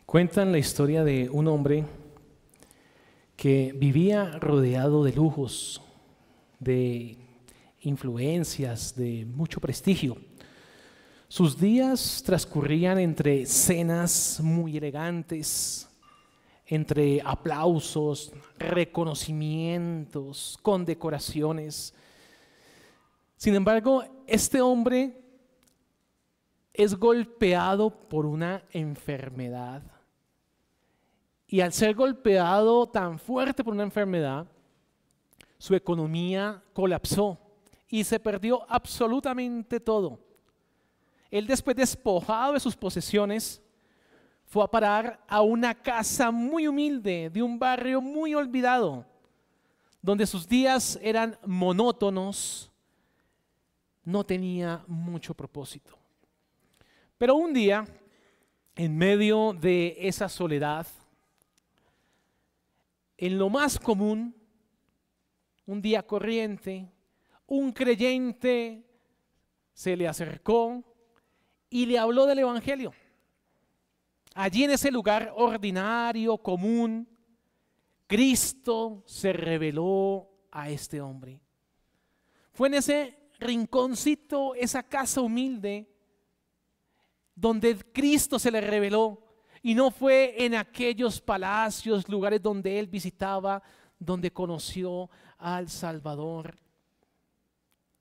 Cuentan la historia de un hombre que vivía rodeado de lujos, de influencias, de mucho prestigio. Sus días transcurrían entre cenas muy elegantes, entre aplausos, reconocimientos, condecoraciones. Sin embargo, este hombre es golpeado por una enfermedad. Y al ser golpeado tan fuerte por una enfermedad, su economía colapsó y se perdió absolutamente todo. Él, después despojado de sus posesiones, fue a parar a una casa muy humilde de un barrio muy olvidado, donde sus días eran monótonos, no tenía mucho propósito. Pero un día, en medio de esa soledad, en lo más común, un día corriente, un creyente se le acercó y le habló del Evangelio. Allí en ese lugar ordinario, común, Cristo se reveló a este hombre. Fue en ese rinconcito, esa casa humilde, donde Cristo se le reveló. Y no fue en aquellos palacios, lugares donde él visitaba, donde conoció al Salvador.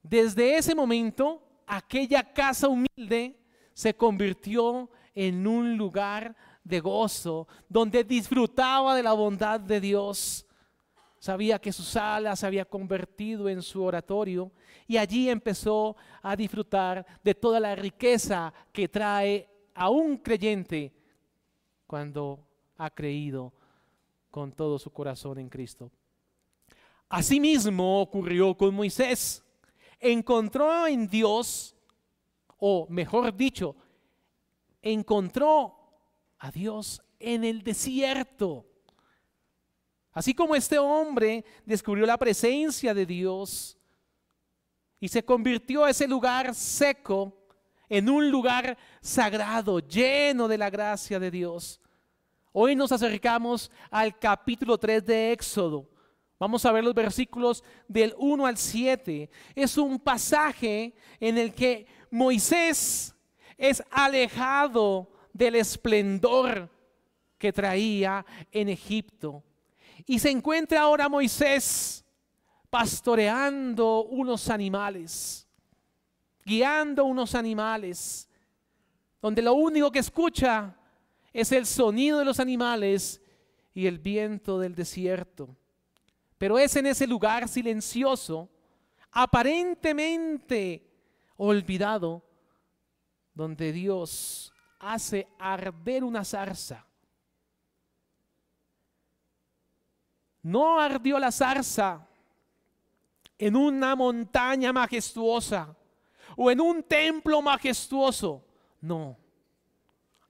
Desde ese momento, aquella casa humilde se convirtió en un lugar de gozo, donde disfrutaba de la bondad de Dios. Sabía que su sala se había convertido en su oratorio y allí empezó a disfrutar de toda la riqueza que trae a un creyente cuando ha creído con todo su corazón en Cristo. Asimismo ocurrió con Moisés. Encontró en Dios, o mejor dicho, encontró a Dios en el desierto. Así como este hombre descubrió la presencia de Dios y se convirtió a ese lugar seco en un lugar sagrado, lleno de la gracia de Dios. Hoy nos acercamos al capítulo 3 de Éxodo. Vamos a ver los versículos del 1 al 7. Es un pasaje en el que Moisés es alejado del esplendor que traía en Egipto. Y se encuentra ahora Moisés pastoreando unos animales, guiando unos animales, donde lo único que escucha es el sonido de los animales y el viento del desierto. Pero es en ese lugar silencioso, aparentemente olvidado, donde Dios hace arder una zarza. No ardió la zarza en una montaña majestuosa o en un templo majestuoso. No,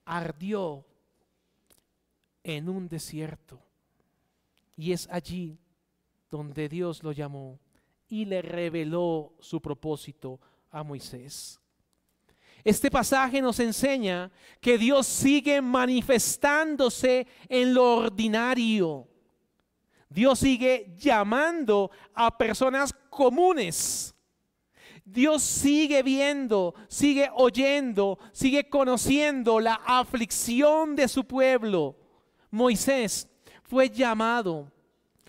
ardió en un desierto. Y es allí donde Dios lo llamó y le reveló su propósito a Moisés. Este pasaje nos enseña que Dios sigue manifestándose en lo ordinario. Dios sigue llamando a personas comunes. Dios sigue viendo, sigue oyendo, sigue conociendo la aflicción de su pueblo. Moisés fue llamado,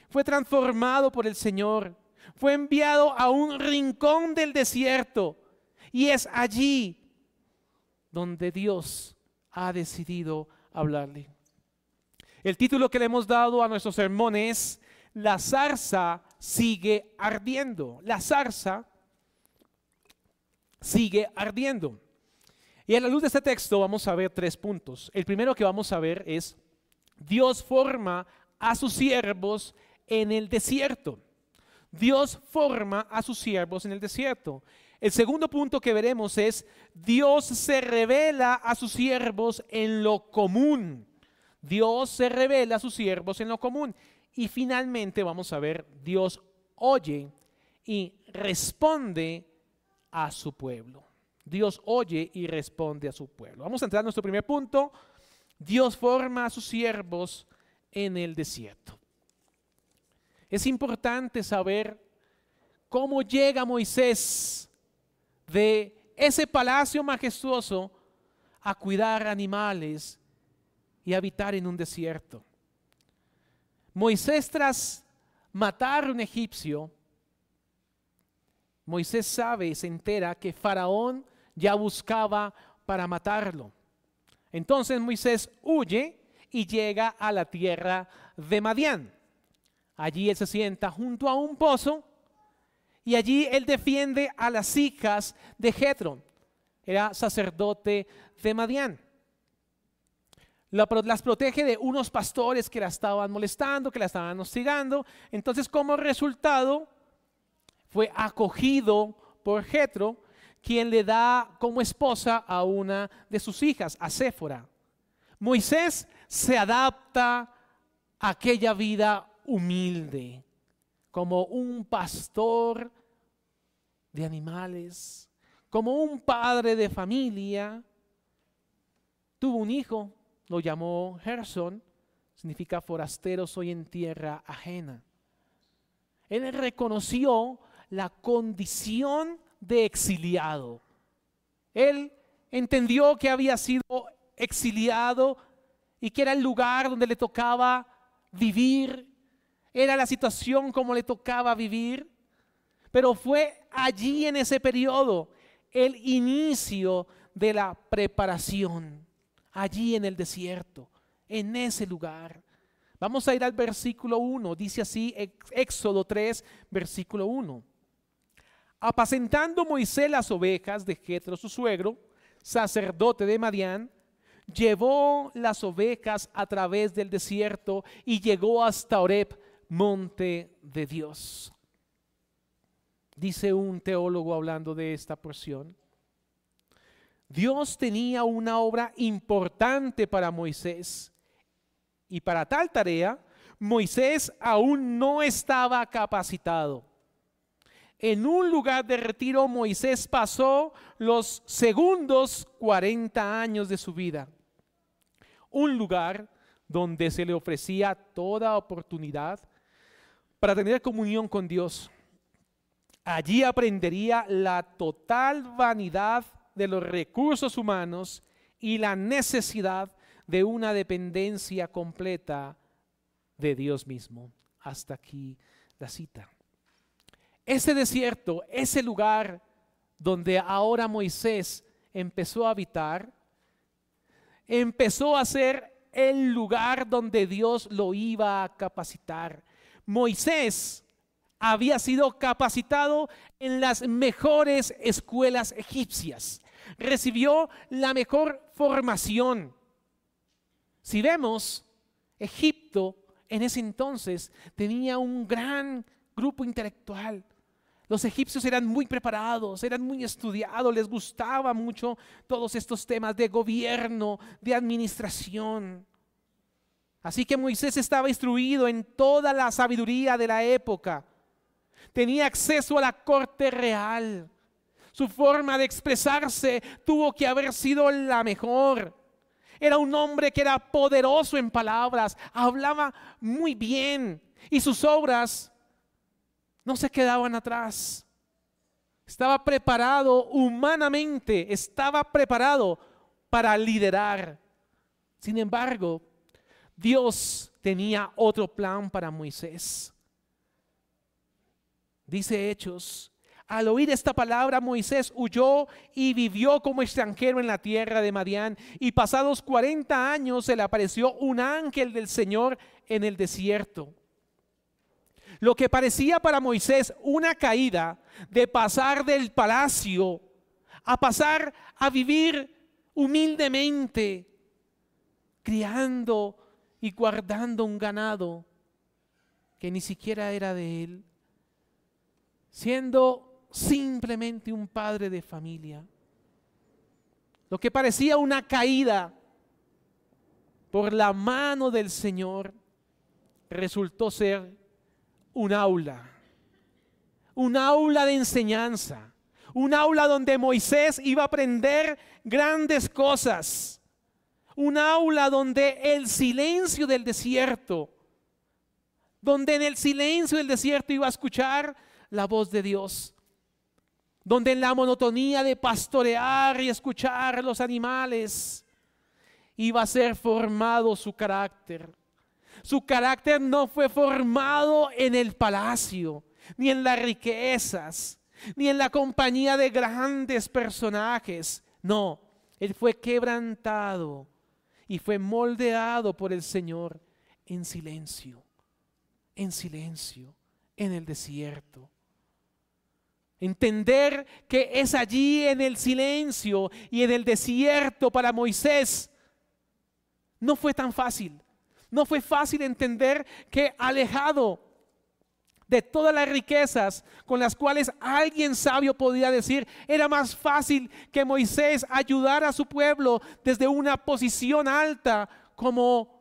fue transformado por el Señor, fue enviado a un rincón del desierto y es allí donde Dios ha decidido hablarle. El título que le hemos dado a nuestro sermón es La zarza sigue ardiendo. La zarza sigue ardiendo. Y a la luz de este texto vamos a ver 3 puntos. El primero que vamos a ver es Dios forma a sus siervos en el desierto. Dios forma a sus siervos en el desierto. El segundo punto que veremos es Dios se revela a sus siervos en lo común. Dios se revela a sus siervos en lo común. Y finalmente vamos a ver Dios oye y responde a su pueblo. Dios oye y responde a su pueblo. Vamos a entrar a nuestro primer punto. Dios forma a sus siervos en el desierto. Es importante saber cómo llega Moisés de ese palacio majestuoso a cuidar animales y habitar en un desierto. Moisés, tras matar a un egipcio, Moisés sabe y se entera que Faraón ya buscaba para matarlo. Entonces Moisés huye y llega a la tierra de Madián. Allí él se sienta junto a un pozo y allí él defiende a las hijas de Jetro. Era sacerdote de Madián. Las protege de unos pastores que la estaban molestando, que la estaban hostigando. Entonces, como resultado, fue acogido por Jetro, quien le da como esposa a una de sus hijas, a Séfora. Moisés se adapta a aquella vida humilde, como un pastor de animales, como un padre de familia. Tuvo un hijo, lo llamó Gerson, significa forastero, soy en tierra ajena. Él reconoció la condición de exiliado. Él entendió que había sido exiliado y que era el lugar donde le tocaba vivir, era la situación como le tocaba vivir, pero fue allí en ese periodo el inicio de la preparación, allí en el desierto, en ese lugar. Vamos a ir al versículo 1, dice así, Éxodo 3, versículo 1. Apacentando Moisés las ovejas de Jetro su suegro, sacerdote de Madián, llevó las ovejas a través del desierto y llegó hasta Horeb, monte de Dios. Dice un teólogo hablando de esta porción: Dios tenía una obra importante para Moisés y para tal tarea Moisés aún no estaba capacitado. En un lugar de retiro Moisés pasó los segundos 40 años de su vida. Un lugar donde se le ofrecía toda oportunidad para tener comunión con Dios. Allí aprendería la total vanidad de los recursos humanos y la necesidad de una dependencia completa de Dios mismo. Hasta aquí la cita. Ese desierto, ese lugar donde ahora Moisés empezó a habitar, empezó a ser el lugar donde Dios lo iba a capacitar. Moisés había sido capacitado en las mejores escuelas egipcias. Recibió la mejor formación. Si vemos, Egipto en ese entonces tenía un gran grupo intelectual. Los egipcios eran muy preparados, eran muy estudiados, les gustaba mucho todos estos temas de gobierno, de administración. Así que Moisés estaba instruido en toda la sabiduría de la época. Tenía acceso a la corte real. Su forma de expresarse tuvo que haber sido la mejor. Era un hombre que era poderoso en palabras, hablaba muy bien y sus obras no se quedaban atrás. Estaba preparado humanamente, estaba preparado para liderar. Sin embargo, Dios tenía otro plan para Moisés. Dice Hechos: al oír esta palabra, Moisés huyó y vivió como extranjero en la tierra de Madián, y pasados 40 años se le apareció un ángel del Señor en el desierto. Lo que parecía para Moisés una caída de pasar del palacio a pasar a vivir humildemente, criando y guardando un ganado que ni siquiera era de él, siendo simplemente un padre de familia. Lo que parecía una caída por la mano del Señor resultó ser un aula de enseñanza, un aula donde Moisés iba a aprender grandes cosas, Un aula donde el silencio del desierto, donde en el silencio del desierto iba a escuchar la voz de Dios, donde en la monotonía de pastorear y escuchar los animales iba a ser formado su carácter. Su carácter no fue formado en el palacio, ni en las riquezas, ni en la compañía de grandes personajes. No, él fue quebrantado y fue moldeado por el Señor en silencio, en el desierto. Entender que es allí en el silencio y en el desierto para Moisés no fue tan fácil. No fue fácil entender que alejado de todas las riquezas con las cuales alguien sabio podía decir, era más fácil que Moisés ayudara a su pueblo desde una posición alta, como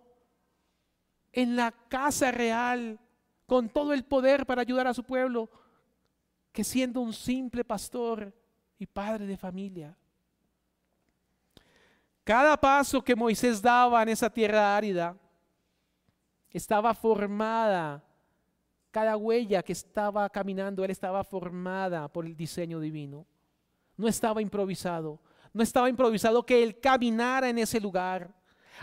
en la casa real, con todo el poder para ayudar a su pueblo, que siendo un simple pastor y padre de familia. Cada paso que Moisés daba en esa tierra árida estaba formada. Cada huella que estaba caminando, él estaba formada por el diseño divino. No estaba improvisado. No estaba improvisado que él caminara en ese lugar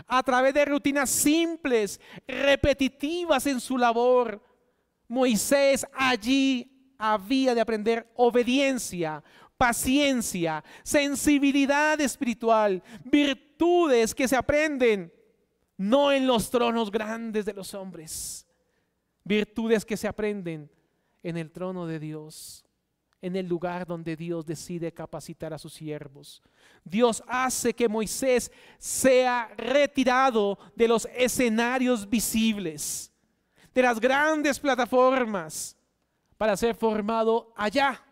a través de rutinas simples, repetitivas en su labor. Moisés allí había de aprender obediencia, paciencia, sensibilidad espiritual, virtudes que se aprenden no en los tronos grandes de los hombres, virtudes que se aprenden en el trono de Dios, en el lugar donde Dios decide capacitar a sus siervos. Dios hace que Moisés sea retirado de los escenarios visibles, de las grandes plataformas, para ser formado allá,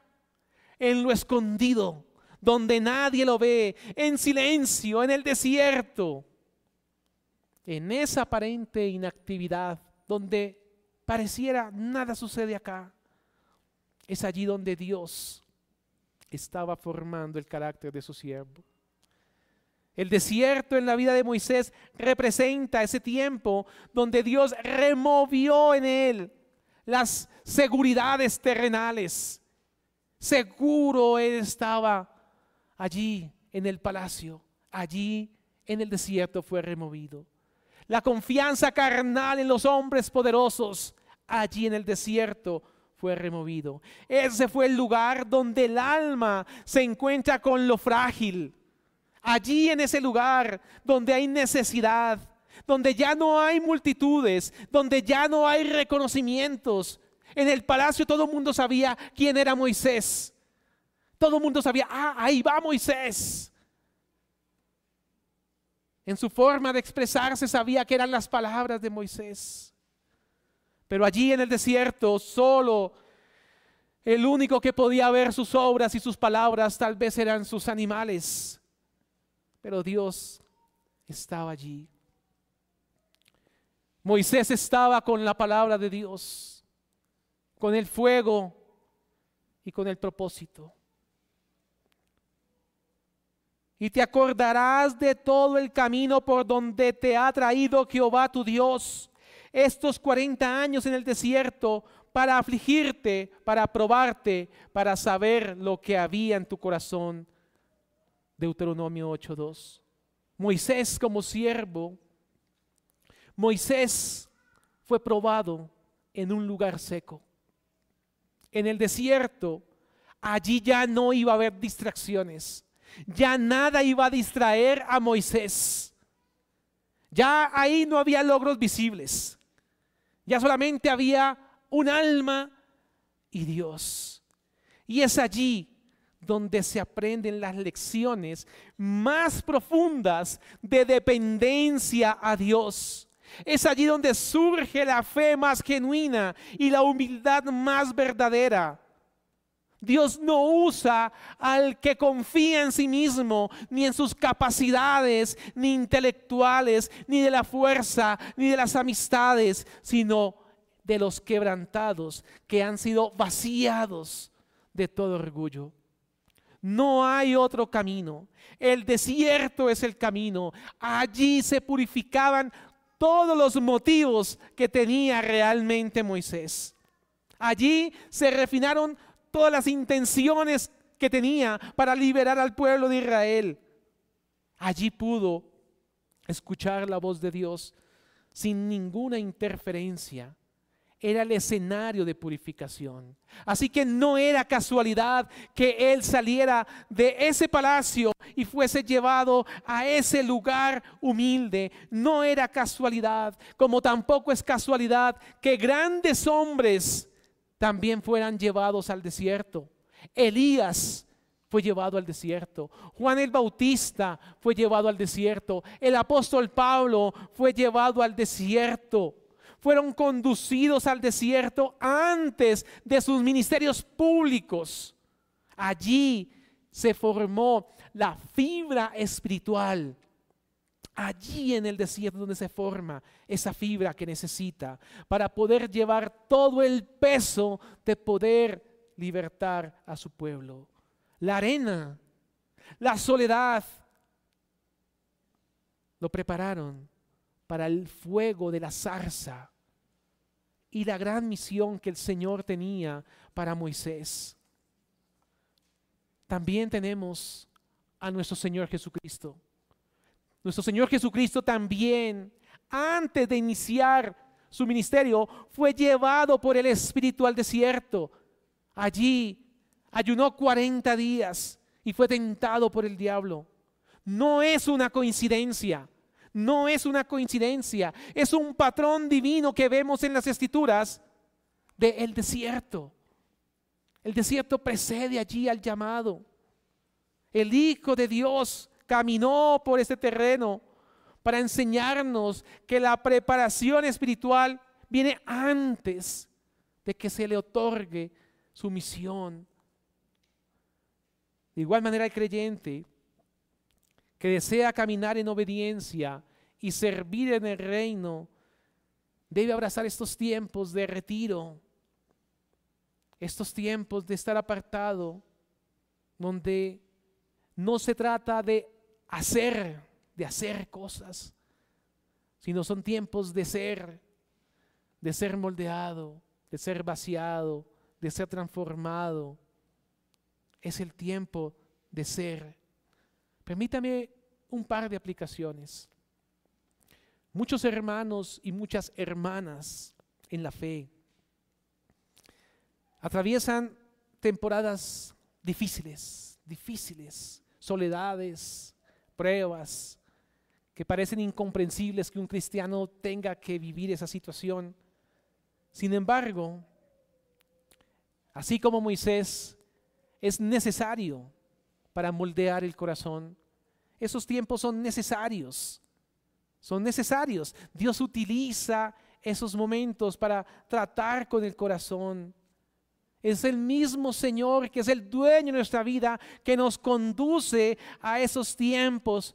en lo escondido, donde nadie lo ve, en silencio, en el desierto, en esa aparente inactividad, donde pareciera nada sucede acá. Es allí donde Dios estaba formando el carácter de su siervo. El desierto en la vida de Moisés representa ese tiempo donde Dios removió en él las seguridades terrenales. Seguro él estaba allí en el palacio, allí en el desierto fue removido. La confianza carnal en los hombres poderosos, allí en el desierto fue removido. Ese fue el lugar donde el alma se encuentra con lo frágil. Allí en ese lugar donde hay necesidad, donde ya no hay multitudes, donde ya no hay reconocimientos. En el palacio todo el mundo sabía quién era Moisés. Todo el mundo sabía, ahí va Moisés. En su forma de expresarse sabía que eran las palabras de Moisés. Pero allí en el desierto solo el único que podía ver sus obras y sus palabras tal vez eran sus animales. Pero Dios estaba allí. Moisés estaba con la palabra de Dios, con el fuego y con el propósito. Y te acordarás de todo el camino por donde te ha traído Jehová tu Dios estos 40 años en el desierto, para afligirte, para probarte, para saber lo que había en tu corazón. Deuteronomio 8:2. Moisés como siervo, Moisés fue probado en un lugar seco. En el desierto, allí ya no iba a haber distracciones. Ya nada iba a distraer a Moisés. Ya ahí no había logros visibles. Ya solamente había un alma y Dios. Y es allí donde se aprenden las lecciones más profundas de dependencia a Dios. Es allí donde surge la fe más genuina y la humildad más verdadera. Dios no usa al que confía en sí mismo, ni en sus capacidades, ni intelectuales, ni de la fuerza, ni de las amistades, sino de los quebrantados que han sido vaciados de todo orgullo. No hay otro camino. El desierto es el camino. Allí se purificaban todos los motivos que tenía realmente Moisés. Allí se refinaron todas las intenciones que tenía para liberar al pueblo de Israel. Allí pudo escuchar la voz de Dios sin ninguna interferencia. Era el escenario de purificación. Así que no era casualidad que él saliera de ese palacio y fuese llevado a ese lugar humilde. No era casualidad, como tampoco es casualidad que grandes hombres también fueran llevados al desierto. Elías fue llevado al desierto. Juan el Bautista fue llevado al desierto. El apóstol Pablo fue llevado al desierto. Fueron conducidos al desierto antes de sus ministerios públicos. Allí se formó la fibra espiritual. Allí en el desierto donde se forma esa fibra que necesita para poder llevar todo el peso de poder libertar a su pueblo. La arena, la soledad, lo prepararon para el fuego de la zarza y la gran misión que el Señor tenía para Moisés. También tenemos a nuestro Señor Jesucristo. Nuestro Señor Jesucristo también, antes de iniciar su ministerio, fue llevado por el Espíritu al desierto. Allí ayunó 40 días y fue tentado por el diablo. No es una coincidencia. No es una coincidencia, es un patrón divino que vemos en las Escrituras del desierto. El desierto precede allí al llamado. El Hijo de Dios caminó por este terreno para enseñarnos que la preparación espiritual viene antes de que se le otorgue su misión. De igual manera el creyente que desea caminar en obediencia y servir en el reino, debe abrazar estos tiempos de retiro, estos tiempos de estar apartado, donde no se trata de hacer cosas, sino son tiempos de ser moldeado, de ser vaciado, de ser transformado. Es el tiempo de ser. Permítame un par de aplicaciones. Muchos hermanos y muchas hermanas en la fe atraviesan temporadas difíciles, soledades, pruebas que parecen incomprensibles que un cristiano tenga que vivir esa situación. Sin embargo, así como Moisés, es necesario para moldear el corazón. Esos tiempos son necesarios. Dios utiliza esos momentos para tratar con el corazón. Es el mismo Señor que es el dueño de nuestra vida que nos conduce a esos tiempos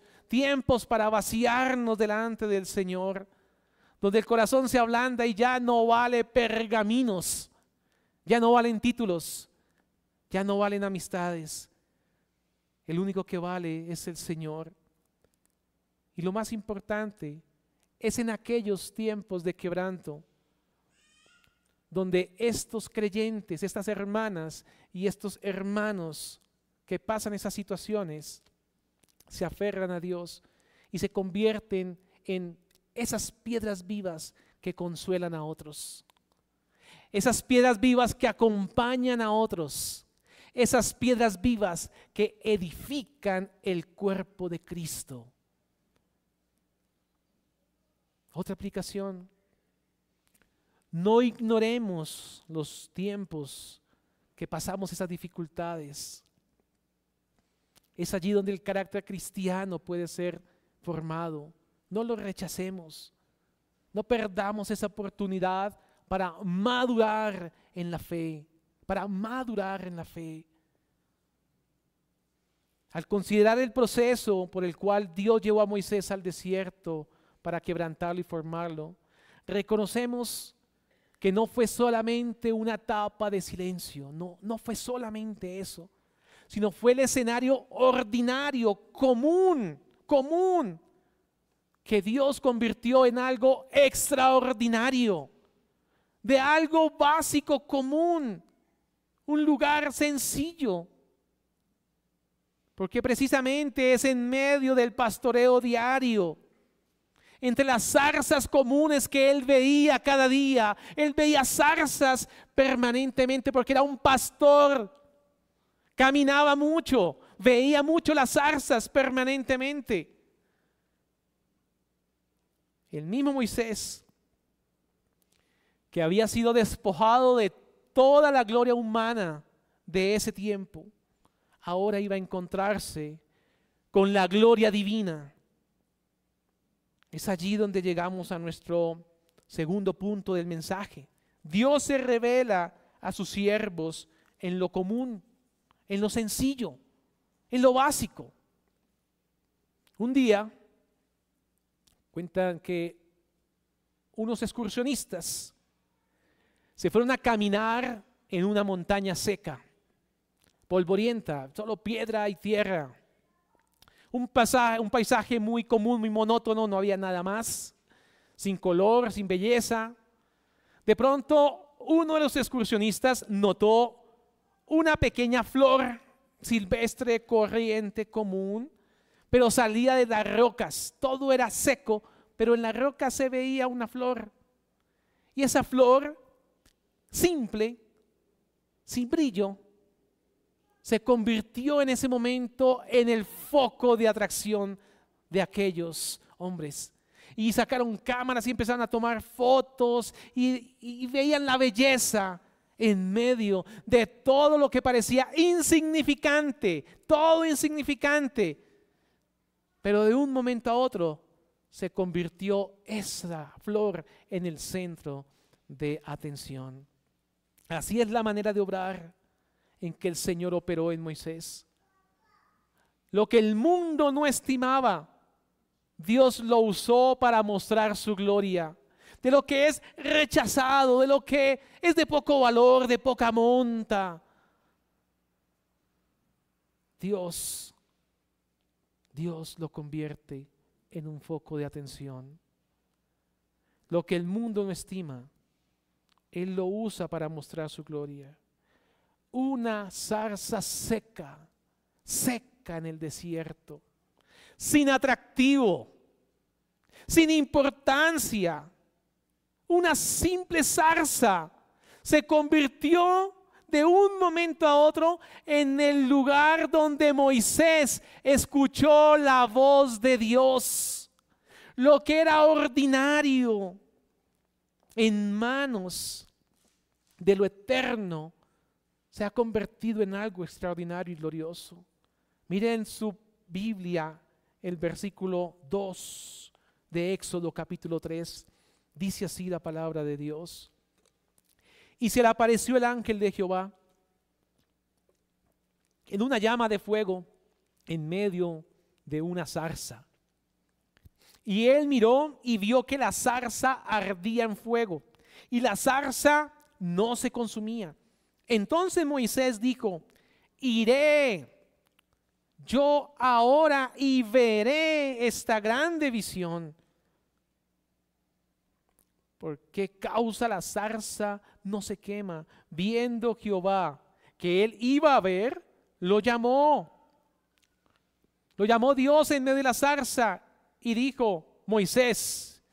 para vaciarnos delante del Señor, donde el corazón se ablanda y ya no vale pergaminos, ya no valen títulos, ya no valen amistades. El único que vale es el Señor. Y lo más importante es en aquellos tiempos de quebranto, donde estos creyentes, estas hermanas y estos hermanos que pasan esas situaciones, se aferran a Dios y se convierten en esas piedras vivas que consuelan a otros. Esas piedras vivas que acompañan a otros. Esas piedras vivas que edifican el cuerpo de Cristo. Otra aplicación. No ignoremos los tiempos que pasamos esas dificultades. Es allí donde el carácter cristiano puede ser formado. No lo rechacemos. No perdamos esa oportunidad para madurar en la fe. Al considerar el proceso por el cual Dios llevó a Moisés al desierto para quebrantarlo y formarlo, reconocemos que no fue solamente una etapa de silencio, no fue solamente eso, sino fue el escenario ordinario, común, que Dios convirtió en algo extraordinario, de algo básico, común, un lugar sencillo. Porque precisamente es en medio del pastoreo diario, entre las zarzas comunes que él veía cada día. Él veía zarzas permanentemente porque era un pastor. Caminaba mucho, veía mucho las zarzas permanentemente. El mismo Moisés, que había sido despojado de toda la gloria humana de ese tiempo, ahora iba a encontrarse con la gloria divina. Es allí donde llegamos a nuestro segundo punto del mensaje. Dios se revela a sus siervos en lo común, en lo sencillo, en lo básico. Un día cuentan que unos excursionistas se fueron a caminar en una montaña seca, polvorienta, solo piedra y tierra. Un paisaje muy común, muy monótono, no había nada más, sin color, sin belleza. De pronto, uno de los excursionistas notó una pequeña flor silvestre, corriente, común, pero salía de las rocas. Todo era seco, pero en la roca se veía una flor. Y esa flor, simple, sin brillo, se convirtió en ese momento en el foco de atracción de aquellos hombres. Y sacaron cámaras y empezaron a tomar fotos y veían la belleza en medio de todo lo que parecía insignificante, todo insignificante. Pero de un momento a otro se convirtió esa flor en el centro de atención. Así es la manera de obrar en que el Señor operó en Moisés. Lo que el mundo no estimaba, Dios lo usó para mostrar su gloria. De lo que es rechazado, de lo que es de poco valor, de poca monta, Dios lo convierte en un foco de atención. Lo que el mundo no estima, Él lo usa para mostrar su gloria. Una zarza seca en el desierto, sin atractivo, sin importancia. Una simple zarza se convirtió de un momento a otro en el lugar donde Moisés escuchó la voz de Dios. Lo que era ordinario en manos de lo eterno se ha convertido en algo extraordinario y glorioso. Miren en su Biblia el versículo 2 de Éxodo capítulo 3. Dice así la palabra de Dios. Y se le apareció el ángel de Jehová en una llama de fuego en medio de una zarza. Y él miró y vio que la zarza ardía en fuego y la zarza no se consumía. Entonces Moisés dijo: iré yo ahora y veré esta grande visión. ¿Por qué causa la zarza no se quema? Viendo Jehová que él iba a ver, lo llamó. Lo llamó Dios en medio de la zarza y dijo: Moisés,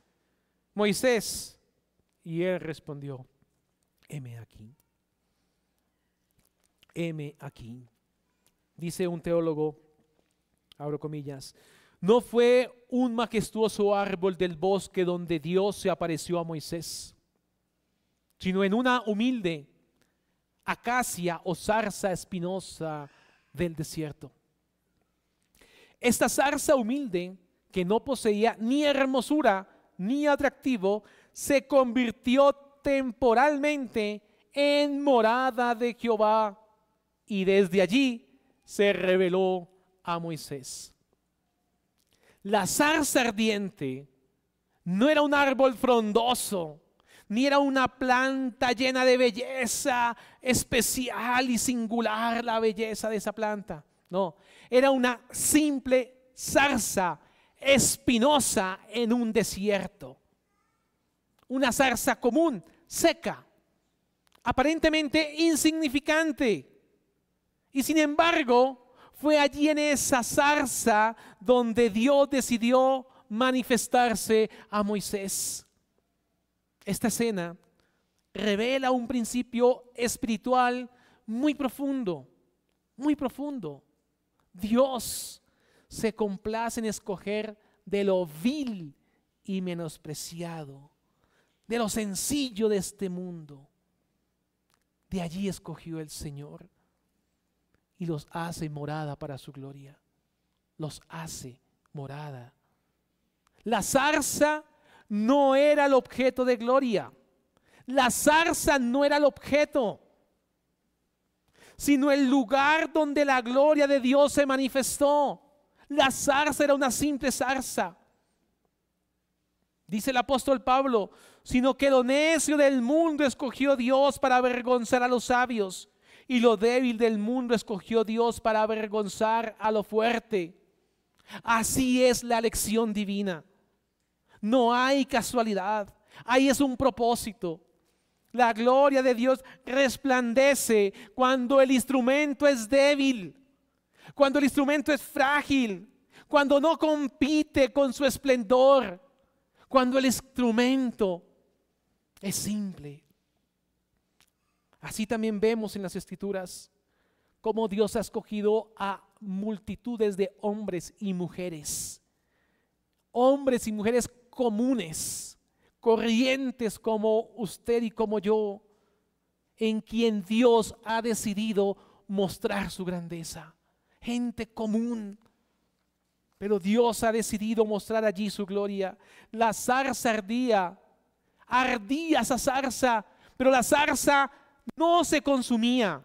Moisés. Y él respondió: heme aquí. Heme aquí. Dice un teólogo, abro comillas: no fue un majestuoso árbol del bosque donde Dios se apareció a Moisés, sino en una humilde acacia o zarza espinosa del desierto. Esta zarza humilde, que no poseía ni hermosura ni atractivo, se convirtió temporalmente en morada de Jehová, y desde allí se reveló a Moisés. La zarza ardiente no era un árbol frondoso, ni era una planta llena de belleza especial y singular la belleza de esa planta. No, era una simple zarza espinosa en un desierto. Una zarza común, seca, aparentemente insignificante. Y sin embargo, fue allí en esa zarza donde Dios decidió manifestarse a Moisés. Esta escena revela un principio espiritual muy profundo, muy profundo. Dios se complace en escoger de lo vil y menospreciado, de lo sencillo de este mundo. De allí escogió el Señor y los hace morada para su gloria. Los hace morada. La zarza no era el objeto de gloria. La zarza no era el objeto, sino el lugar donde la gloria de Dios se manifestó. La zarza era una simple zarza. Dice el apóstol Pablo, sino que lo necio del mundo escogió Dios para avergonzar a los sabios, y lo débil del mundo escogió Dios para avergonzar a lo fuerte. Así es la elección divina. No hay casualidad, ahí es un propósito. La gloria de Dios resplandece cuando el instrumento es débil, cuando el instrumento es frágil, cuando no compite con su esplendor, cuando el instrumento es simple. Así también vemos en las Escrituras cómo Dios ha escogido a multitudes de hombres y mujeres comunes, corrientes como usted y como yo, en quien Dios ha decidido mostrar su grandeza. Gente común, pero Dios ha decidido mostrar allí su gloria. La zarza ardía esa zarza, pero la zarza no se consumía.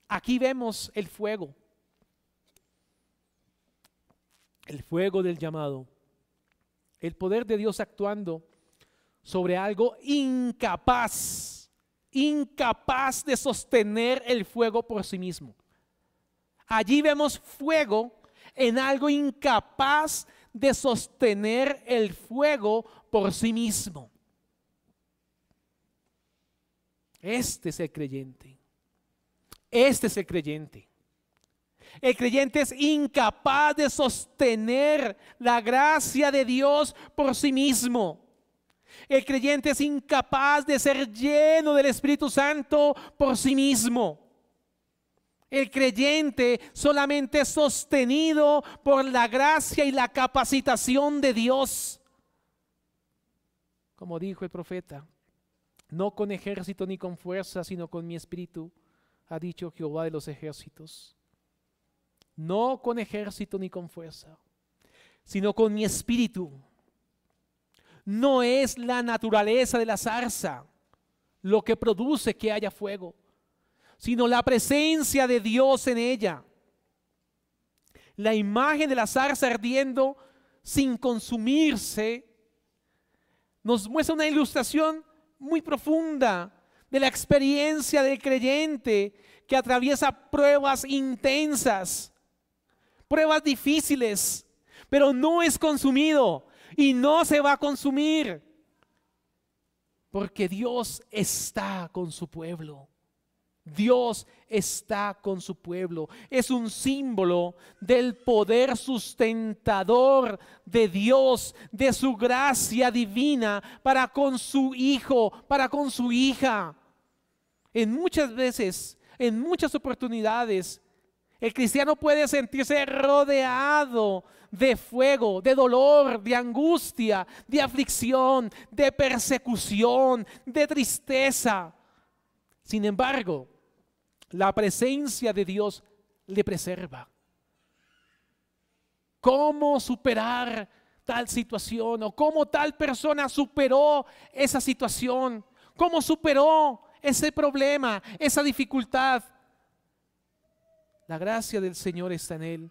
Aquí vemos el fuego del llamado, el poder de Dios actuando sobre algo incapaz de sostener el fuego por sí mismo. Allí vemos fuego en algo incapaz de sostener el fuego por sí mismo. Este es el creyente. Este es el creyente. El creyente es incapaz de sostener la gracia de Dios por sí mismo. El creyente es incapaz de ser lleno del Espíritu Santo por sí mismo. El creyente solamente es sostenido por la gracia y la capacitación de Dios. Como dijo el profeta, no con ejército ni con fuerza, sino con mi espíritu, ha dicho Jehová de los ejércitos. No con ejército ni con fuerza, sino con mi espíritu. No es la naturaleza de la zarza lo que produce que haya fuego, sino la presencia de Dios en ella. La imagen de la zarza ardiendo sin consumirse nos muestra una ilustración muy profunda de la experiencia del creyente que atraviesa pruebas intensas, pruebas difíciles, pero no es consumido y no se va a consumir, porque Dios está con su pueblo. Dios está con su pueblo. Es un símbolo del poder sustentador de Dios, de su gracia divina para con su hijo, para con su hija. En muchas veces, en muchas oportunidades, el cristiano puede sentirse rodeado de fuego, de dolor, de angustia, de aflicción, de persecución, de tristeza. Sin embargo, la presencia de Dios le preserva. ¿Cómo superar tal situación? ¿O cómo tal persona superó esa situación? ¿Cómo superó ese problema, esa dificultad? La gracia del Señor está en él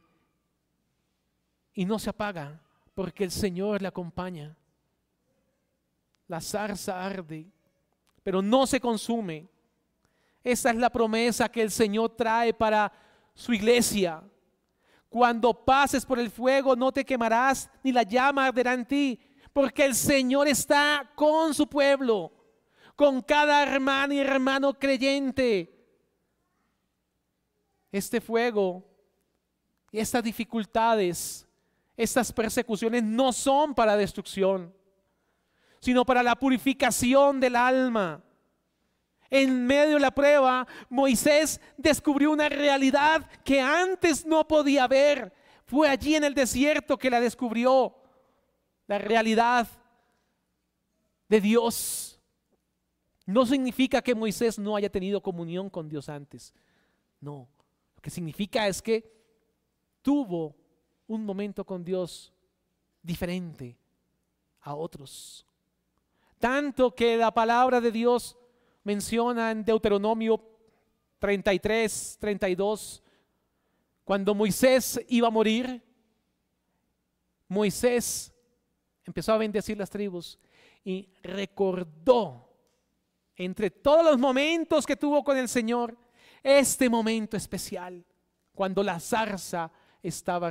y no se apaga porque el Señor le acompaña. La zarza arde, pero no se consume. Esa es la promesa que el Señor trae para su iglesia. Cuando pases por el fuego no te quemarás, ni la llama arderá en ti, porque el Señor está con su pueblo, con cada hermano y hermano creyente. Este fuego y estas dificultades, estas persecuciones no son para destrucción, sino para la purificación del alma. En medio de la prueba, Moisés descubrió una realidad que antes no podía ver. Fue allí en el desierto que la descubrió, la realidad de Dios. No significa que Moisés no haya tenido comunión con Dios antes. No, lo que significa es que tuvo un momento con Dios diferente a otros. Tanto que la palabra de Dios menciona en Deuteronomio 33, 32, cuando Moisés iba a morir, Moisés empezó a bendecir las tribus y recordó entre todos los momentos que tuvo con el Señor, este momento especial, cuando la zarza estaba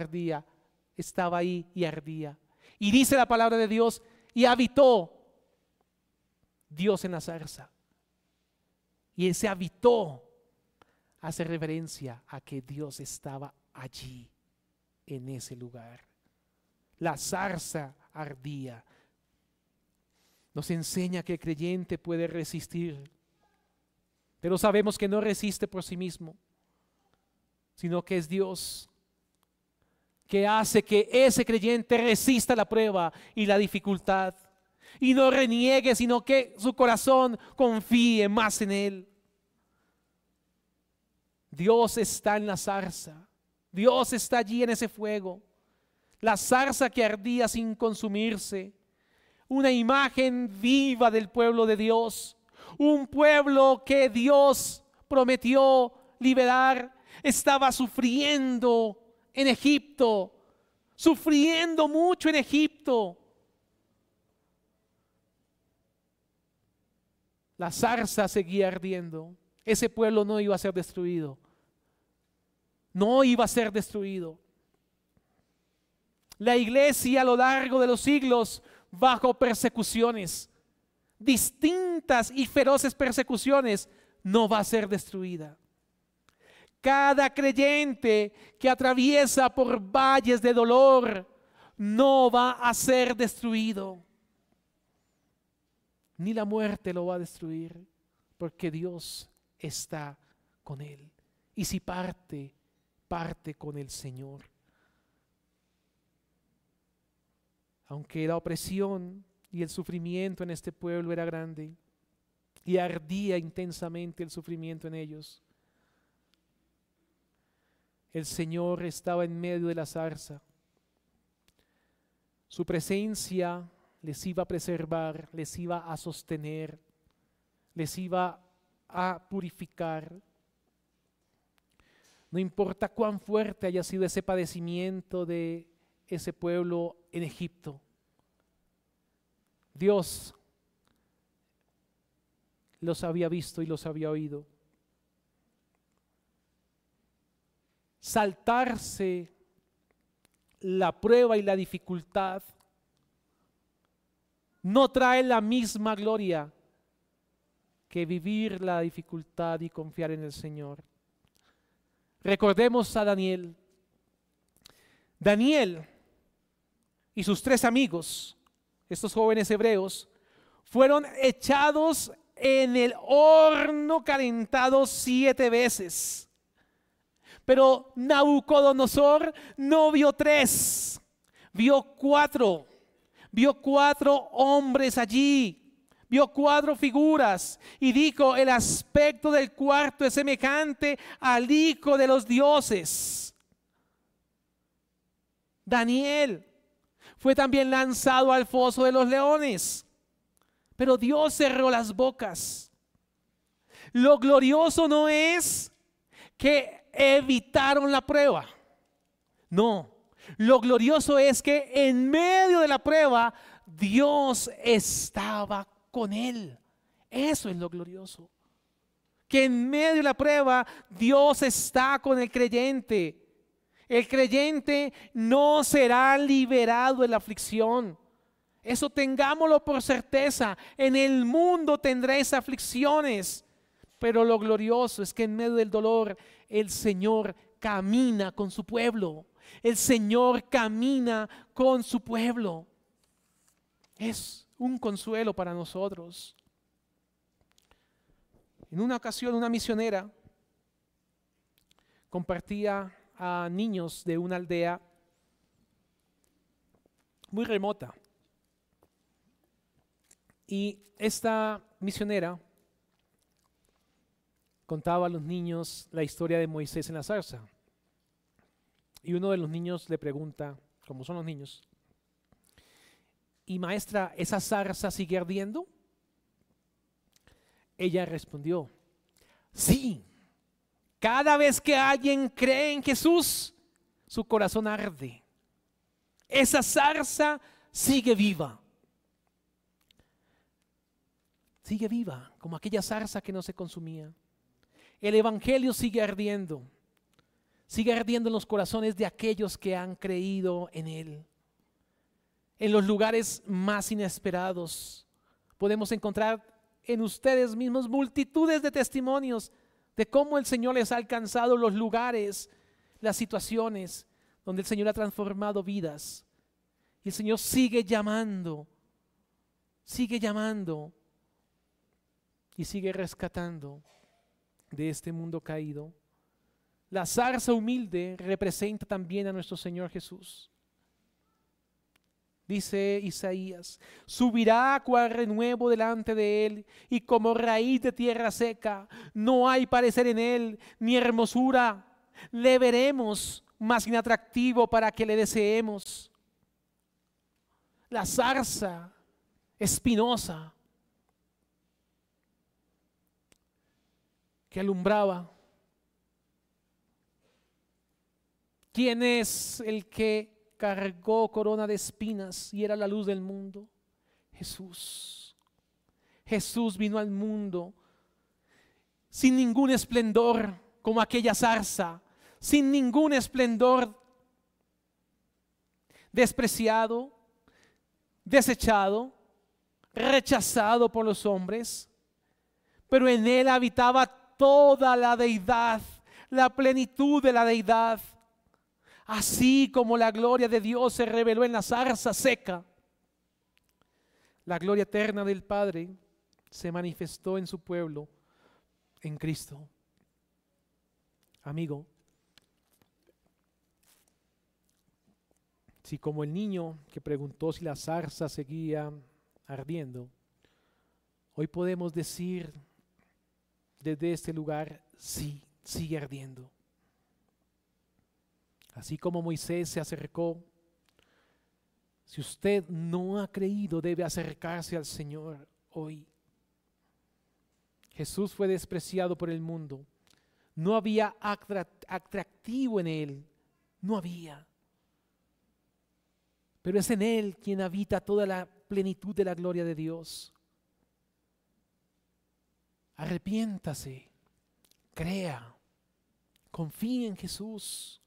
ahí y ardía. Y dice la palabra de Dios, y habitó Dios en la zarza. Y ese habitó hace referencia a que Dios estaba allí, en ese lugar. La zarza ardía. Nos enseña que el creyente puede resistir, pero sabemos que no resiste por sí mismo, sino que es Dios que hace que ese creyente resista la prueba y la dificultad. Y no reniegue, sino que su corazón confíe más en Él. Dios está en la zarza. Dios está allí en ese fuego. La zarza que ardía sin consumirse. Una imagen viva del pueblo de Dios. Un pueblo que Dios prometió liberar. Estaba sufriendo en Egipto. Sufriendo mucho en Egipto. La zarza seguía ardiendo. Ese pueblo no iba a ser destruido. No iba a ser destruido. La iglesia a lo largo de los siglos, bajo persecuciones, distintas y feroces persecuciones, no va a ser destruida. Cada creyente que atraviesa por valles de dolor no va a ser destruido. Ni la muerte lo va a destruir, porque Dios está con él. Y si parte con el Señor. Aunque la opresión y el sufrimiento en este pueblo era grande y ardía intensamente el sufrimiento en ellos, el Señor estaba en medio de la zarza. Su presencia les iba a preservar, les iba a sostener, les iba a purificar. No importa cuán fuerte haya sido ese padecimiento de ese pueblo en Egipto, Dios los había visto y los había oído. Saltarse la prueba y la dificultad no trae la misma gloria que vivir la dificultad y confiar en el Señor. Recordemos a Daniel. Daniel y sus 3 amigos, estos jóvenes hebreos, fueron echados en el horno calentado 7 veces. Pero Nabucodonosor no vio 3, vio 4. Vio 4 hombres allí, vio 4 figuras y dijo: el aspecto del cuarto es semejante al Hijo de los dioses. Daniel fue también lanzado al foso de los leones, pero Dios cerró las bocas. Lo glorioso no es que evitaron la prueba, no. Lo glorioso es que en medio de la prueba Dios estaba con él. Eso es lo glorioso. Que en medio de la prueba Dios está con el creyente. El creyente no será liberado de la aflicción. Eso tengámoslo por certeza. En el mundo tendréis aflicciones, pero lo glorioso es que en medio del dolor el Señor camina con su pueblo. El Señor camina con su pueblo. Es un consuelo para nosotros. En una ocasión una misionera compartía a niños de una aldea muy remota. Y esta misionera contaba a los niños la historia de Moisés en la zarza. Y uno de los niños le pregunta, como son los niños, ¿y maestra, esa zarza sigue ardiendo? Ella respondió, sí, cada vez que alguien cree en Jesús, su corazón arde. Esa zarza sigue viva. Sigue viva, como aquella zarza que no se consumía. El evangelio sigue ardiendo en los corazones de aquellos que han creído en él. En los lugares más inesperados podemos encontrar en ustedes mismos multitudes de testimonios de cómo el Señor les ha alcanzado los lugares, las situaciones donde el Señor ha transformado vidas. Y el Señor sigue llamando y sigue rescatando de este mundo caído. La zarza humilde representa también a nuestro Señor Jesús. Dice Isaías, subirá cual renuevo delante de él y como raíz de tierra seca. No hay parecer en él ni hermosura. Le veremos más inatractivo para que le deseemos. La zarza espinosa que alumbraba. ¿Quién es el que cargó corona de espinas y era la luz del mundo? Jesús. Jesús vino al mundo sin ningún esplendor como aquella zarza, sin ningún esplendor, despreciado, desechado, rechazado por los hombres, pero en él habitaba toda la deidad, la plenitud de la deidad. Así como la gloria de Dios se reveló en la zarza seca, la gloria eterna del Padre se manifestó en su pueblo, en Cristo. Amigo, si como el niño que preguntó si la zarza seguía ardiendo, hoy podemos decir desde este lugar, sí, sigue ardiendo. Así como Moisés se acercó, si usted no ha creído, debe acercarse al Señor hoy. Jesús fue despreciado por el mundo. No había atractivo en él, no había. Pero es en él quien habita toda la plenitud de la gloria de Dios. Arrepiéntase, crea, confíe en Jesús.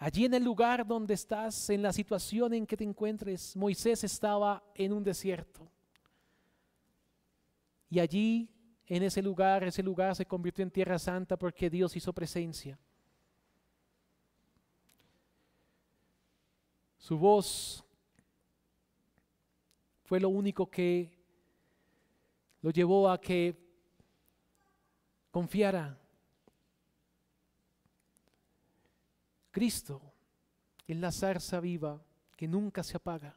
Allí en el lugar donde estás, en la situación en que te encuentres, Moisés estaba en un desierto. Y allí, en ese lugar se convirtió en tierra santa porque Dios hizo presencia. Su voz fue lo único que lo llevó a que confiara. Cristo es la zarza viva que nunca se apaga.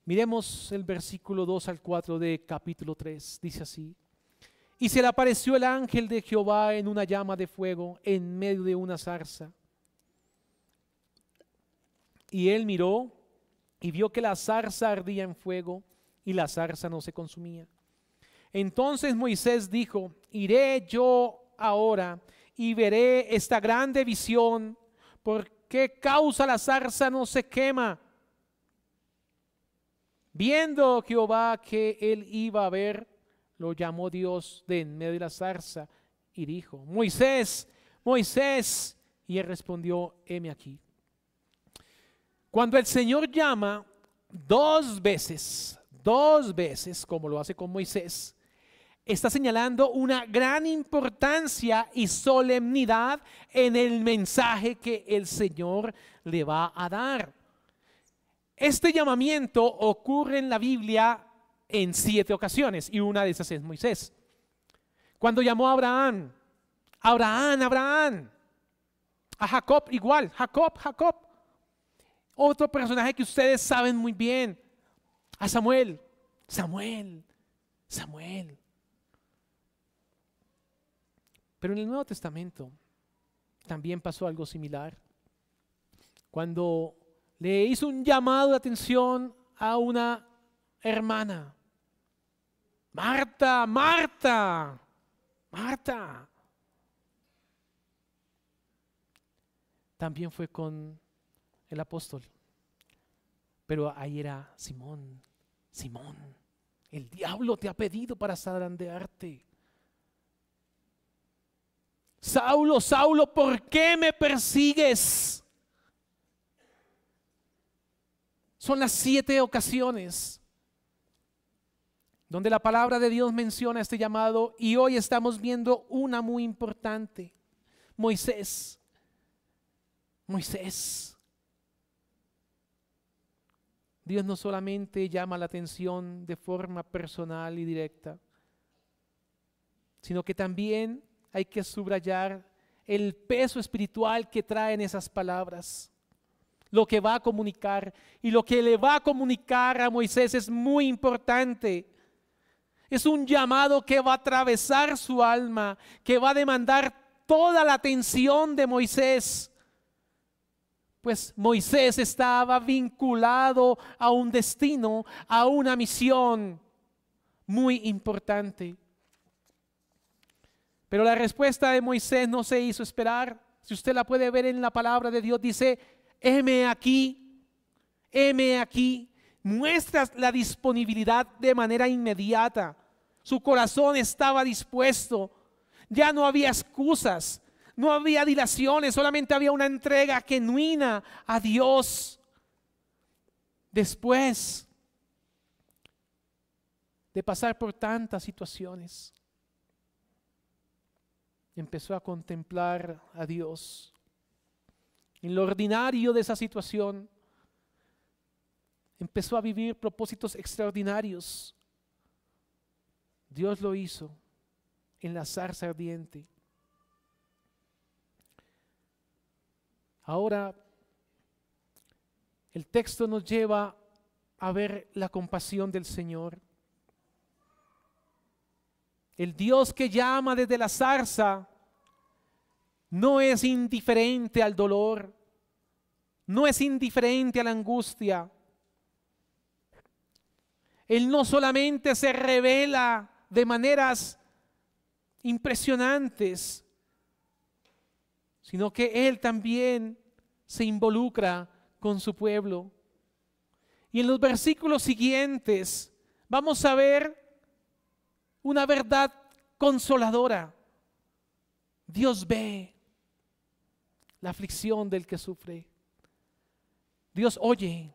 Miremos el versículo 2 al 4 de capítulo 3. Dice así: y se le apareció el ángel de Jehová en una llama de fuego en medio de una zarza. Y él miró y vio que la zarza ardía en fuego y la zarza no se consumía. Entonces Moisés dijo: iré yo ahora y veré esta grande visión. ¿Por qué causa la zarza no se quema? Viendo Jehová que él iba a ver, lo llamó Dios de en medio de la zarza y dijo: Moisés, Moisés. Y él respondió: heme aquí. Cuando el Señor llama dos veces, como lo hace con Moisés, está señalando una gran importancia y solemnidad en el mensaje que el Señor le va a dar. Este llamamiento ocurre en la Biblia en 7 ocasiones y una de esas es Moisés. Cuando llamó a Abraham, Abraham. A Jacob igual, Jacob. Otro personaje que ustedes saben muy bien. A Samuel. Pero en el Nuevo Testamento también pasó algo similar. Cuando le hizo un llamado de atención a una hermana. Marta. También fue con el apóstol. Pero ahí era Simón, el diablo te ha pedido para zarandearte. Saulo, ¿por qué me persigues? Son las 7 ocasiones donde la palabra de Dios menciona este llamado, y hoy estamos viendo una muy importante. Moisés. Dios no solamente llama la atención de forma personal y directa, sino que también hay que subrayar el peso espiritual que traen esas palabras. Lo que va a comunicar, y lo que le va a comunicar a Moisés es muy importante. Es un llamado que va a atravesar su alma, que va a demandar toda la atención de Moisés. Pues Moisés estaba vinculado a un destino, a una misión muy importante. Pero la respuesta de Moisés no se hizo esperar. Si usted la puede ver en la palabra de Dios, dice: heme aquí. Muestra la disponibilidad de manera inmediata. Su corazón estaba dispuesto. Ya no había excusas. No había dilaciones, solamente había una entrega genuina a Dios. Después de pasar por tantas situaciones, empezó a contemplar a Dios. En lo ordinario de esa situación, empezó a vivir propósitos extraordinarios. Dios lo hizo en la zarza ardiente. Ahora, el texto nos lleva a ver la compasión del Señor. El Dios que llama desde la zarza no es indiferente al dolor, no es indiferente a la angustia. Él no solamente se revela de maneras impresionantes, sino que Él también se involucra con su pueblo. Y en los versículos siguientes vamos a ver una verdad consoladora. Dios ve la aflicción del que sufre. Dios oye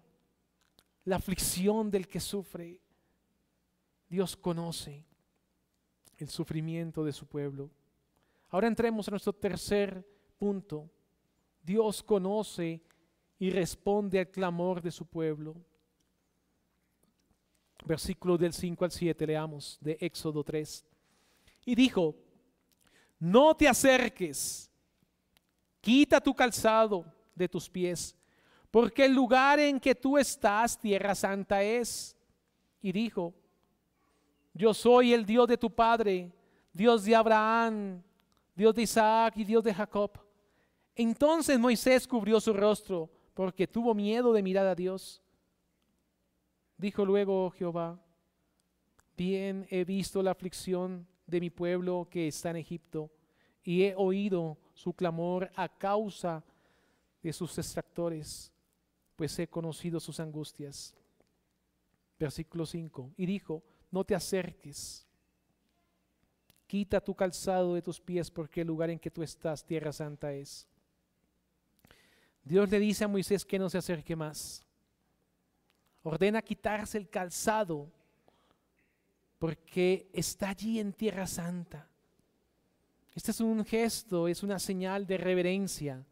la aflicción del que sufre. Dios conoce el sufrimiento de su pueblo. Ahora entremos a nuestro tercer punto. Dios conoce y responde al clamor de su pueblo. Versículos del 5 al 7, leamos de Éxodo 3. Y dijo: no te acerques, quita tu calzado de tus pies, porque el lugar en que tú estás, tierra santa es. Y dijo: yo soy el Dios de tu padre, Dios de Abraham, Dios de Isaac y Dios de Jacob. Entonces Moisés cubrió su rostro, porque tuvo miedo de mirar a Dios. Dijo luego Jehová: bien he visto la aflicción de mi pueblo que está en Egipto, y he oído su clamor a causa de sus extractores, pues he conocido sus angustias. Versículo 5. Y dijo: no te acerques, quita tu calzado de tus pies, porque el lugar en que tú estás, tierra santa es. Dios le dice a Moisés que no se acerque más. Ordena quitarse el calzado, porque está allí en tierra santa. Este es un gesto, es una señal de reverencia,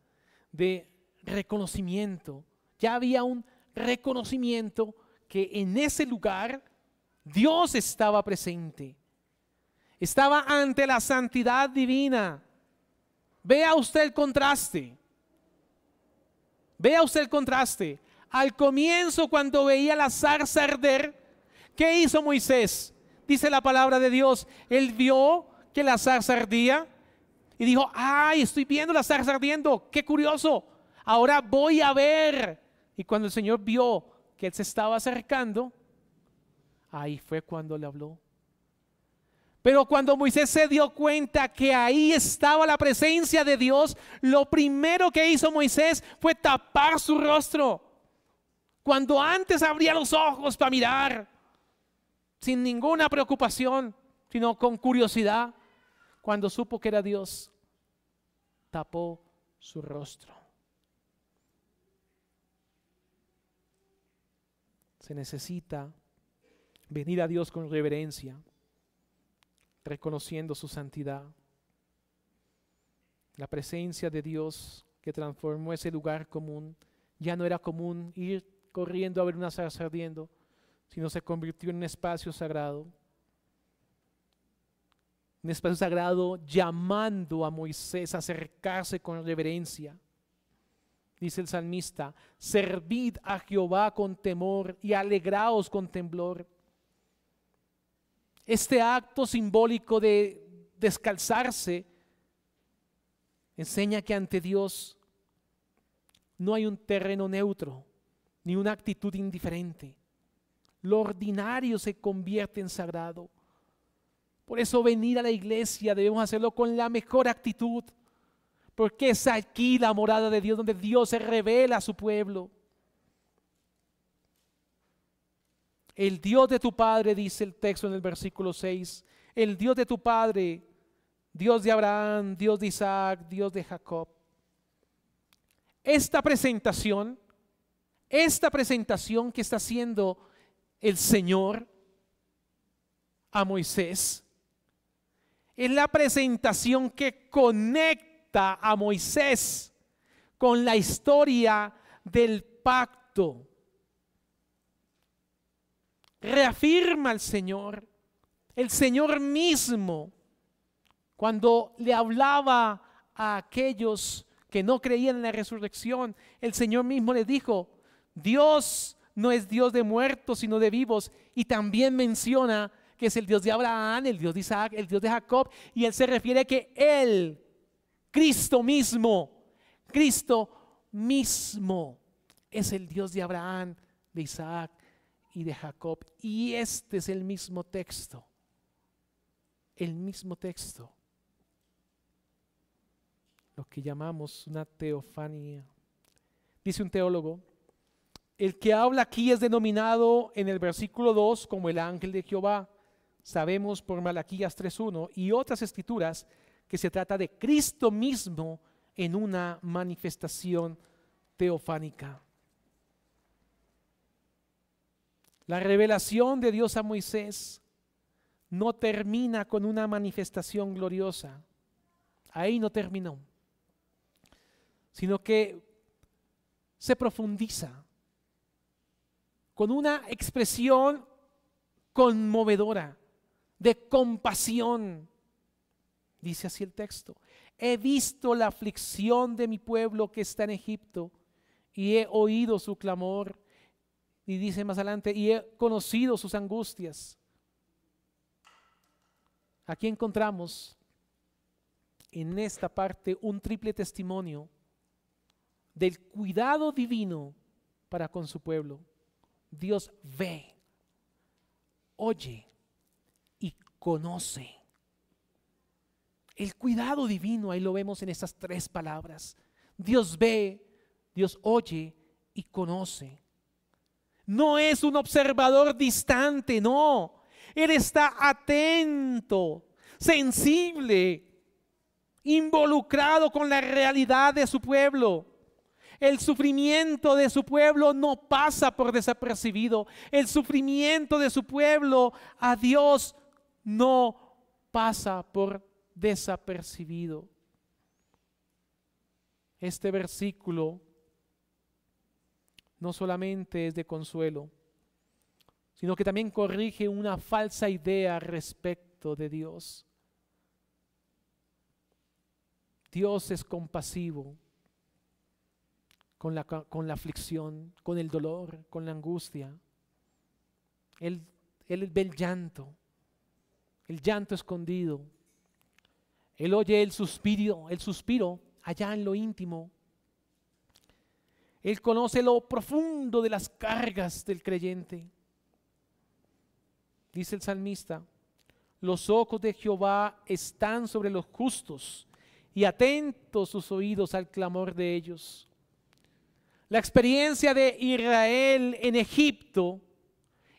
de reconocimiento. Ya había un reconocimiento que en ese lugar Dios estaba presente. Estaba ante la santidad divina. Vea usted el contraste. Vea usted el contraste. Al comienzo, cuando veía la zarza arder, ¿qué hizo Moisés? Dice la palabra de Dios. Él vio que la zarza ardía y dijo: ¡ay, estoy viendo la zarza ardiendo! ¡Qué curioso! Ahora voy a ver. Y cuando el Señor vio que él se estaba acercando, ahí fue cuando le habló. Pero cuando Moisés se dio cuenta que ahí estaba la presencia de Dios, lo primero que hizo Moisés fue tapar su rostro. Cuando antes abría los ojos para mirar, sin ninguna preocupación, sino con curiosidad, cuando supo que era Dios, tapó su rostro. Se necesita venir a Dios con reverencia, reconociendo su santidad. La presencia de Dios que transformó ese lugar común. Ya no era común ir corriendo a ver una zarza ardiendo, sino se convirtió en un espacio sagrado. Un espacio sagrado llamando a Moisés a acercarse con reverencia. Dice el salmista: servid a Jehová con temor y alegraos con temblor. Este acto simbólico de descalzarse enseña que ante Dios no hay un terreno neutro, ni una actitud indiferente. Lo ordinario se convierte en sagrado. Por eso venir a la iglesia debemos hacerlo con la mejor actitud, porque es aquí la morada de Dios, donde Dios se revela a su pueblo. El Dios de tu padre, dice el texto en el versículo 6, el Dios de tu padre, Dios de Abraham, Dios de Isaac, Dios de Jacob. Esta presentación que está haciendo el Señor a Moisés, es la presentación que conecta a Moisés con la historia del pacto. Reafirma al Señor, el Señor mismo, cuando le hablaba a aquellos que no creían en la resurrección. El Señor mismo les dijo: Dios no es Dios de muertos, sino de vivos. Y también menciona que es el Dios de Abraham, el Dios de Isaac, el Dios de Jacob. Y él se refiere a que Él, Cristo mismo, es el Dios de Abraham, de Isaac y de Jacob. Y este es el mismo texto. Lo que llamamos una teofanía. Dice un teólogo: el que habla aquí es denominado en el versículo 2 como el ángel de Jehová. Sabemos por Malaquías 3:1 y otras escrituras que se trata de Cristo mismo en una manifestación teofánica. La revelación de Dios a Moisés no termina con una manifestación gloriosa. Ahí no terminó, sino que se profundiza con una expresión conmovedora de compasión. Dice así el texto: he visto la aflicción de mi pueblo que está en Egipto y he oído su clamor. Y dice más adelante: y he conocido sus angustias. Aquí encontramos en esta parte un triple testimonio del cuidado divino para con su pueblo. Dios ve, oye y conoce. El cuidado divino, ahí lo vemos en estas tres palabras. Dios ve, Dios oye y conoce. No es un observador distante, no. Él está atento, sensible, involucrado con la realidad de su pueblo. El sufrimiento de su pueblo no pasa por desapercibido. El sufrimiento de su pueblo a Dios no pasa por desapercibido. Este versículo no solamente es de consuelo, sino que también corrige una falsa idea respecto de Dios. Dios es compasivo con la aflicción, con el dolor, con la angustia. Él ve el llanto escondido. Él oye el suspiro allá en lo íntimo. Él conoce lo profundo de las cargas del creyente. Dice el salmista: los ojos de Jehová están sobre los justos y atentos sus oídos al clamor de ellos. La experiencia de Israel en Egipto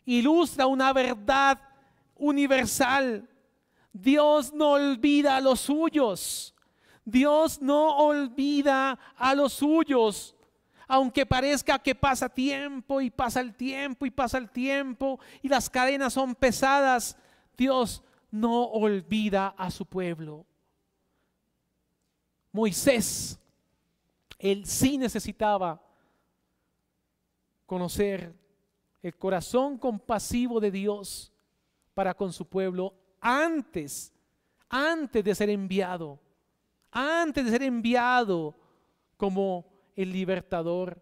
ilustra una verdad universal. Dios no olvida a los suyos. Dios no olvida a los suyos. Aunque parezca que pasa tiempo y pasa el tiempo y pasa el tiempo y las cadenas son pesadas, Dios no olvida a su pueblo. Moisés, él sí necesitaba conocer el corazón compasivo de Dios para con su pueblo antes de ser enviado como el libertador.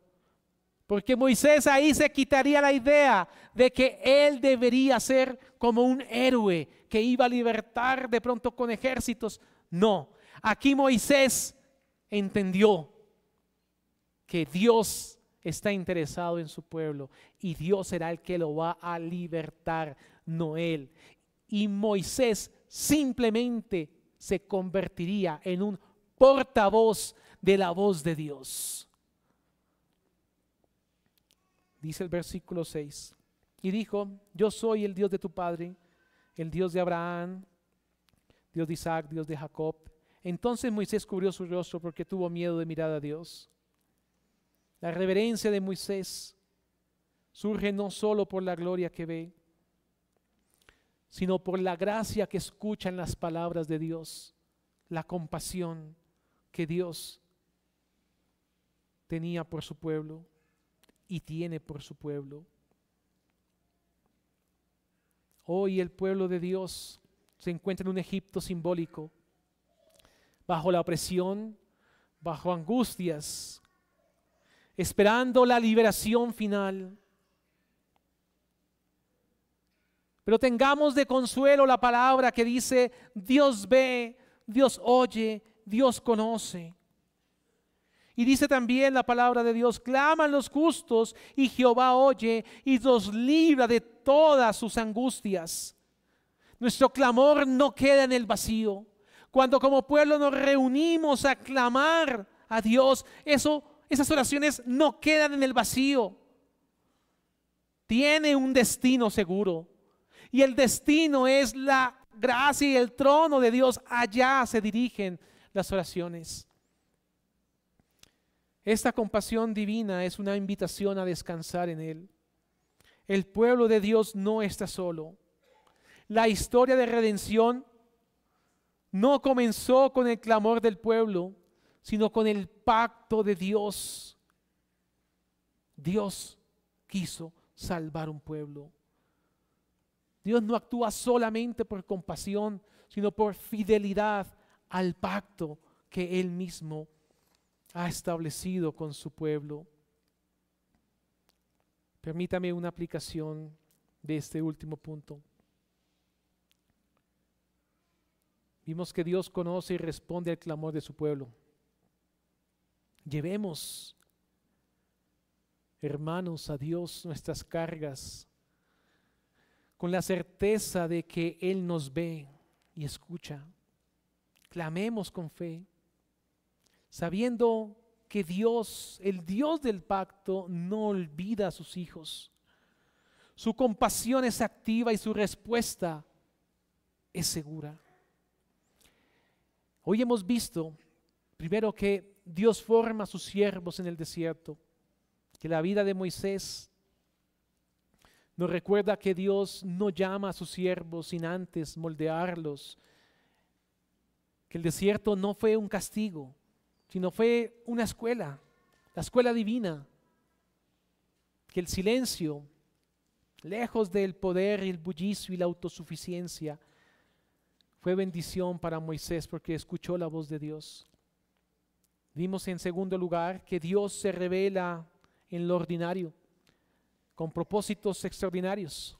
Porque Moisés ahí se quitaría la idea de que él debería ser como un héroe que iba a libertar de pronto con ejércitos. No, aquí Moisés entendió que Dios está interesado en su pueblo y Dios será el que lo va a libertar, no él. Y Moisés simplemente se convertiría en un portavoz de la voz de Dios. Dice el versículo 6: y dijo: yo soy el Dios de tu padre, el Dios de Abraham, Dios de Isaac, Dios de Jacob. Entonces Moisés cubrió su rostro porque tuvo miedo de mirar a Dios. La reverencia de Moisés surge no solo por la gloria que ve, sino por la gracia que escucha en las palabras de Dios, la compasión que Dios tenía por su pueblo y tiene por su pueblo. Hoy el pueblo de Dios se encuentra en un Egipto simbólico, bajo la opresión, bajo angustias, esperando la liberación final. Pero tengamos de consuelo la palabra que dice: Dios ve, Dios oye, Dios conoce. Y dice también la palabra de Dios: claman los justos y Jehová oye y los libra de todas sus angustias. Nuestro clamor no queda en el vacío. Cuando como pueblo nos reunimos a clamar a Dios, esas oraciones no quedan en el vacío. Tiene un destino seguro. Y el destino es la gracia y el trono de Dios. Allá se dirigen las oraciones. Esta compasión divina es una invitación a descansar en Él. El pueblo de Dios no está solo. La historia de redención no comenzó con el clamor del pueblo, sino con el pacto de Dios. Dios quiso salvar un pueblo. Dios no actúa solamente por compasión, sino por fidelidad al pacto que Él mismo ha establecido con su pueblo. Permítame una aplicación de este último punto. Vimos que Dios conoce y responde al clamor de su pueblo. Llevemos, hermanos, a Dios nuestras cargas con la certeza de que Él nos ve y escucha. Clamemos con fe, sabiendo que Dios, el Dios del pacto, no olvida a sus hijos. Su compasión es activa y su respuesta es segura. Hoy hemos visto, primero, que Dios forma a sus siervos en el desierto, que la vida de Moisés nos recuerda que Dios no llama a sus siervos sin antes moldearlos, que el desierto no fue un castigo, sino fue una escuela, la escuela divina, que el silencio, lejos del poder y el bullicio y la autosuficiencia, fue bendición para Moisés porque escuchó la voz de Dios. Vimos en segundo lugar que Dios se revela en lo ordinario, con propósitos extraordinarios.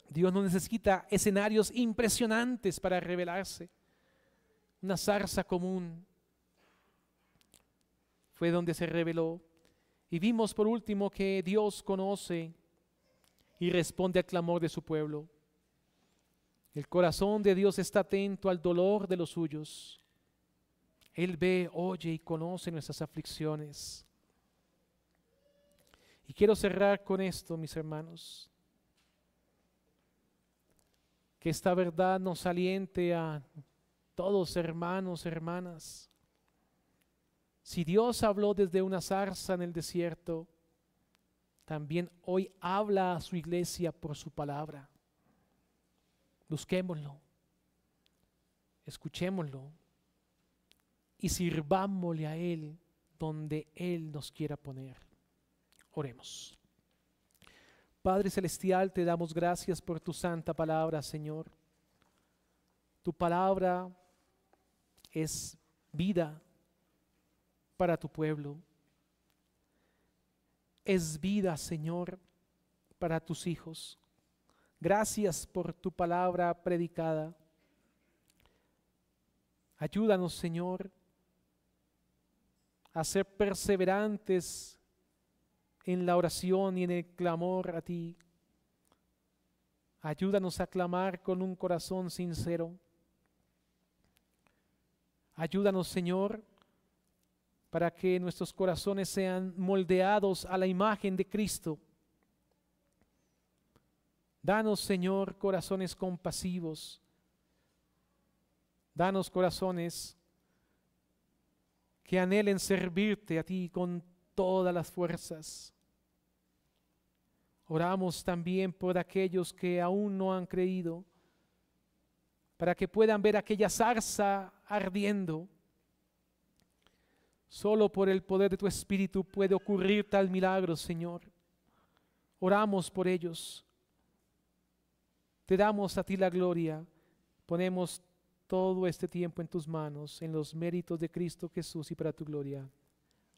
Dios no necesita escenarios impresionantes para revelarse. Una zarza común fue donde se reveló. Y vimos por último que Dios conoce y responde al clamor de su pueblo. El corazón de Dios está atento al dolor de los suyos. Él ve, oye y conoce nuestras aflicciones. Y quiero cerrar con esto, mis hermanos. Que esta verdad nos aliente a todos, hermanos, hermanas. Si Dios habló desde una zarza en el desierto, también hoy habla a su iglesia por su palabra. Busquémoslo, escuchémoslo y sirvámosle a Él donde Él nos quiera poner. Oremos. Padre Celestial, te damos gracias por tu santa palabra, Señor. Tu palabra es vida para tu pueblo. Es vida, Señor, para tus hijos. Gracias por tu palabra predicada. Ayúdanos, Señor, a ser perseverantes en la oración y en el clamor a ti. Ayúdanos a clamar con un corazón sincero. Ayúdanos, Señor, para que nuestros corazones sean moldeados a la imagen de Cristo. Danos, Señor, corazones compasivos. Danos corazones que anhelen servirte a ti con todas las fuerzas. Oramos también por aquellos que aún no han creído, para que puedan ver aquella zarza ardiendo. Solo por el poder de tu Espíritu puede ocurrir tal milagro, Señor. Oramos por ellos. Te damos a ti la gloria. Ponemos todo este tiempo en tus manos, en los méritos de Cristo Jesús y para tu gloria.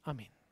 Amén.